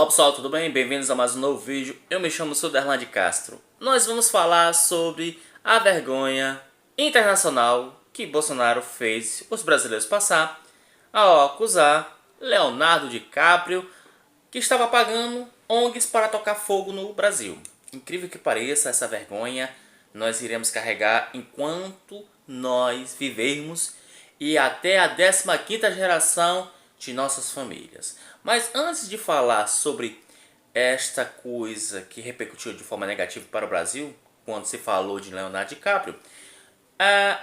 Olá pessoal, tudo bem? Bem-vindos a mais um novo vídeo. Eu me chamo Suderlan de Castro. Nós vamos falar sobre a vergonha internacional que Bolsonaro fez os brasileiros passar ao acusar Leonardo DiCaprio que estava pagando ONGs para tocar fogo no Brasil. Incrível que pareça, essa vergonha nós iremos carregar enquanto nós vivermos e até a 15ª geração de nossas famílias. Mas antes de falar sobre esta coisa que repercutiu de forma negativa para o Brasil, quando se falou de Leonardo DiCaprio,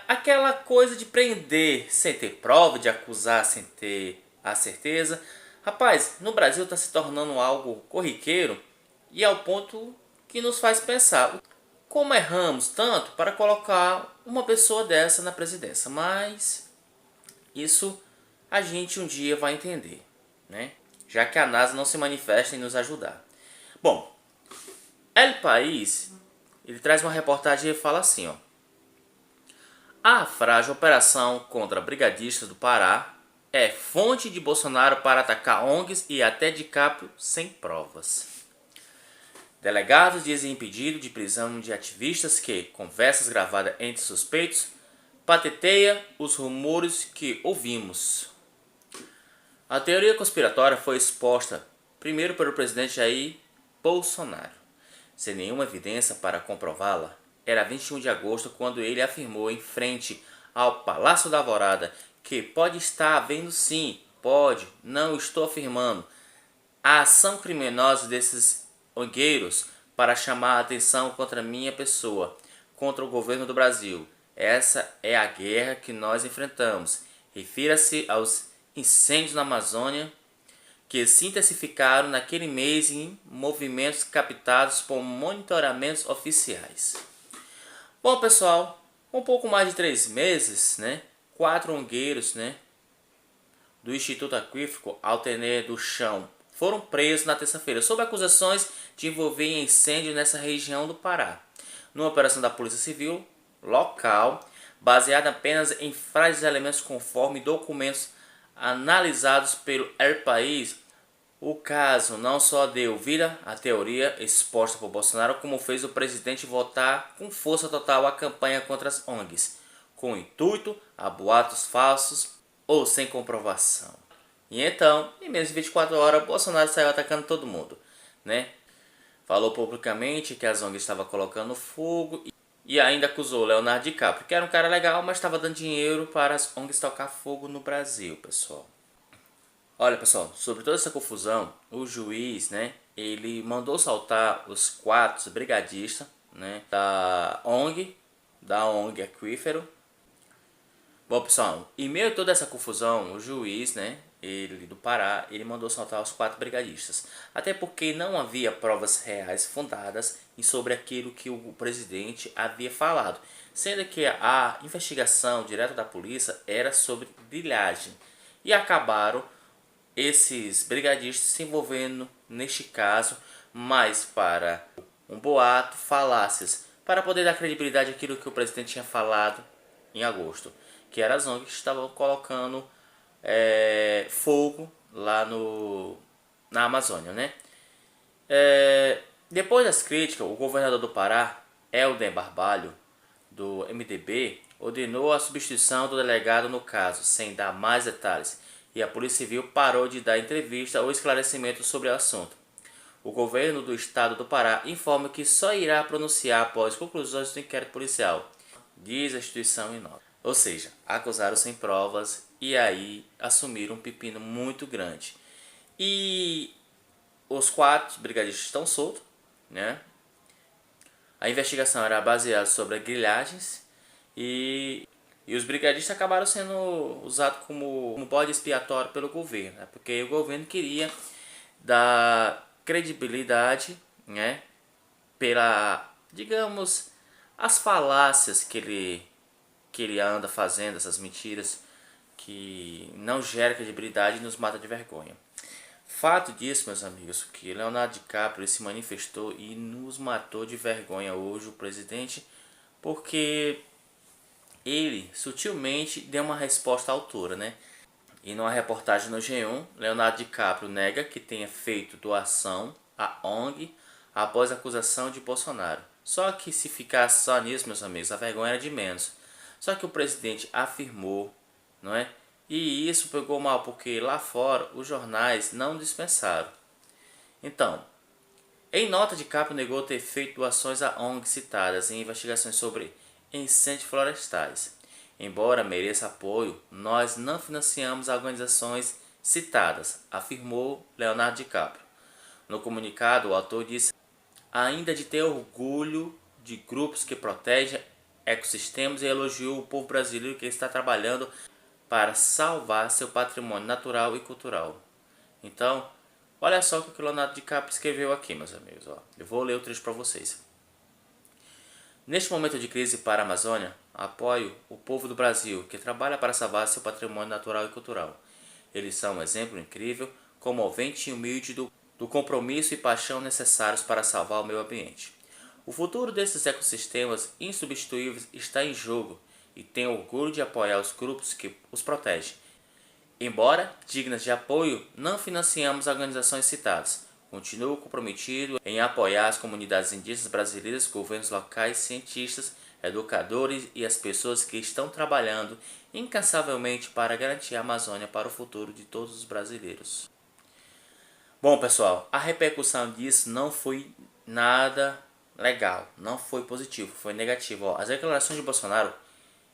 aquela coisa de prender sem ter prova, de acusar sem ter a certeza. Rapaz, no Brasil está se tornando algo corriqueiro e ao ponto que nos faz pensar como erramos tanto para colocar uma pessoa dessa na presidência. Mas isso a gente um dia vai entender, né? Já que a NASA não se manifesta em nos ajudar. Bom, El País, ele traz uma reportagem e fala assim, ó. A frágil operação contra brigadistas do Pará é fonte de Bolsonaro para atacar ONGs e até DiCaprio sem provas. Delegados dizem impedido de prisão de ativistas que conversas gravadas entre suspeitos patenteia os rumores que ouvimos. A teoria conspiratória foi exposta primeiro pelo presidente Jair Bolsonaro, sem nenhuma evidência para comprová-la. Era 21 de agosto quando ele afirmou em frente ao Palácio da Alvorada que pode estar havendo sim, pode, não estou afirmando, a ação criminosa desses ongueiros para chamar a atenção contra minha pessoa, contra o governo do Brasil. Essa é a guerra que nós enfrentamos. Refira-se aos incêndios na Amazônia que se intensificaram naquele mês em movimentos captados por monitoramentos oficiais. Bom pessoal, um pouco mais de 3 meses, né? 4 ongueiros, né, do Instituto Aquífero Altenê do Chão foram presos na terça-feira sob acusações de envolver em incêndio nessa região do Pará. Numa operação da Polícia Civil local, baseada apenas em frágeis elementos conforme documentos analisados pelo El País, o caso não só deu vida à teoria exposta por Bolsonaro, como fez o presidente votar com força total a campanha contra as ONGs, com intuito a boatos falsos ou sem comprovação. E então, em menos de 24 horas, Bolsonaro saiu atacando todo mundo, né? Falou publicamente que as ONGs estavam colocando fogo e ainda acusou Leonardo DiCaprio, que era um cara legal, mas estava dando dinheiro para as ONGs tocar fogo no Brasil, pessoal. Olha, pessoal, sobre toda essa confusão, o juiz, né, ele mandou soltar os 4 brigadistas, né, da ONG Aquífero. Bom, pessoal, em meio a toda essa confusão, o juiz, né, ele do Pará, ele mandou soltar os 4 brigadistas. Até porque não havia provas reais fundadas sobre aquilo que o presidente havia falado. Sendo que a investigação direta da polícia era sobre grilagem. E acabaram esses brigadistas se envolvendo neste caso, mais para um boato, falácias, para poder dar credibilidade àquilo que o presidente tinha falado em agosto, que era as ONGs que estavam colocando fogo lá na Amazônia, né? Depois das críticas, o governador do Pará, Helder Barbalho, do MDB, ordenou a substituição do delegado no caso, sem dar mais detalhes, e a Polícia Civil parou de dar entrevista ou esclarecimento sobre o assunto. O governo do estado do Pará informa que só irá pronunciar após conclusões do inquérito policial, diz a instituição em nota. Ou seja, acusaram sem provas e aí assumiram um pepino muito grande. E os 4 brigadistas estão soltos, né? A investigação era baseada sobre grilhagens e os brigadistas acabaram sendo usados como bode expiatório pelo governo, né? Porque o governo queria dar credibilidade, né, pela, digamos, as falácias que ele anda fazendo, essas mentiras que não geram credibilidade e nos mata de vergonha. Fato disso, meus amigos, que Leonardo DiCaprio se manifestou e nos matou de vergonha hoje, o presidente, porque ele sutilmente deu uma resposta à altura, né? E numa reportagem no G1, Leonardo DiCaprio nega que tenha feito doação à ONG após a acusação de Bolsonaro. Só que se ficasse só nisso, meus amigos, a vergonha era de menos. Só que o presidente afirmou, não é? E isso pegou mal porque lá fora os jornais não dispensaram. Então, em nota, DiCaprio negou ter feito doações a ONGs citadas em investigações sobre incêndios florestais. Embora mereça apoio, nós não financiamos organizações citadas, afirmou Leonardo DiCaprio. No comunicado, o ator disse ainda de ter orgulho de grupos que protegem ecossistemas e elogiou o povo brasileiro que está trabalhando para salvar seu patrimônio natural e cultural. Então, olha só o que o Leonardo DiCaprio escreveu aqui, meus amigos. Ó. Eu vou ler o trecho para vocês. Neste momento de crise para a Amazônia, apoio o povo do Brasil que trabalha para salvar seu patrimônio natural e cultural. Eles são um exemplo incrível, comovente e humilde do compromisso e paixão necessários para salvar o meio ambiente. O futuro desses ecossistemas insubstituíveis está em jogo e tenho orgulho de apoiar os grupos que os protegem. Embora dignas de apoio, não financiamos organizações citadas. Continuo comprometido em apoiar as comunidades indígenas brasileiras, governos locais, cientistas, educadores e as pessoas que estão trabalhando incansavelmente para garantir a Amazônia para o futuro de todos os brasileiros. Bom, pessoal, a repercussão disso não foi nada legal, não foi positivo, foi negativo. Ó, as declarações de Bolsonaro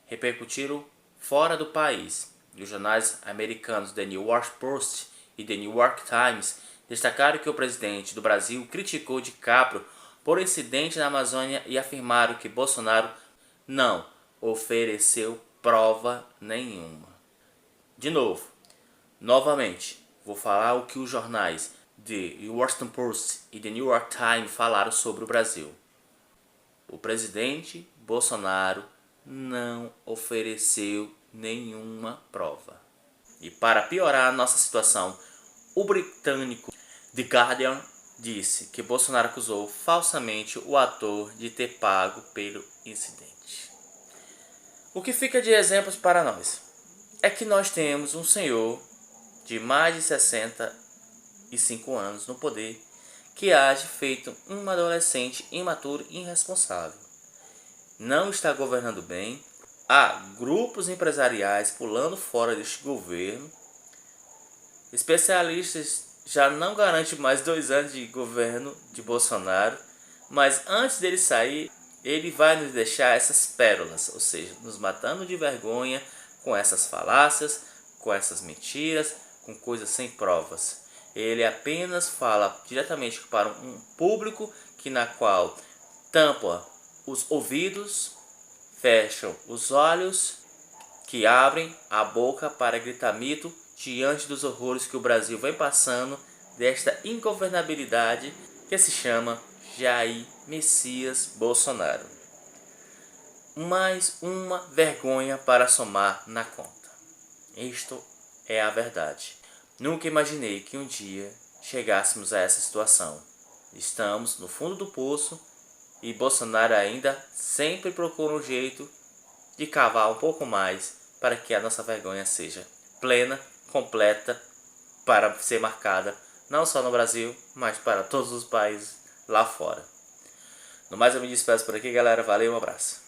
repercutiram fora do país. E os jornais americanos The New York Post e The New York Times destacaram que o presidente do Brasil criticou DiCaprio por incidente na Amazônia e afirmaram que Bolsonaro não ofereceu prova nenhuma. De novo, novamente, vou falar o que os jornais The Washington Post e The New York Times falaram sobre o Brasil. O presidente Bolsonaro não ofereceu nenhuma prova. E para piorar a nossa situação, o britânico The Guardian disse que Bolsonaro acusou falsamente o ator de ter pago pelo incidente. O que fica de exemplos para nós é que nós temos um senhor de mais de 65 anos no poder que age feito um adolescente imaturo e irresponsável. Não está governando bem. Há grupos empresariais pulando fora deste governo. Especialistas já não garantem mais 2 anos de governo de Bolsonaro. Mas antes dele sair, ele vai nos deixar essas pérolas, ou seja, nos matando de vergonha com essas falácias, com essas mentiras, com coisas sem provas. Ele apenas fala diretamente para um público na qual tampa os ouvidos, fecham os olhos, que abrem a boca para gritar mito diante dos horrores que o Brasil vem passando desta ingovernabilidade que se chama Jair Messias Bolsonaro. Mais uma vergonha para somar na conta. Isto é a verdade. Nunca imaginei que um dia chegássemos a essa situação. Estamos no fundo do poço e Bolsonaro ainda sempre procura um jeito de cavar um pouco mais para que a nossa vergonha seja plena, completa, para ser marcada não só no Brasil, mas para todos os países lá fora. No mais, eu me despeço por aqui, galera. Valeu, um abraço.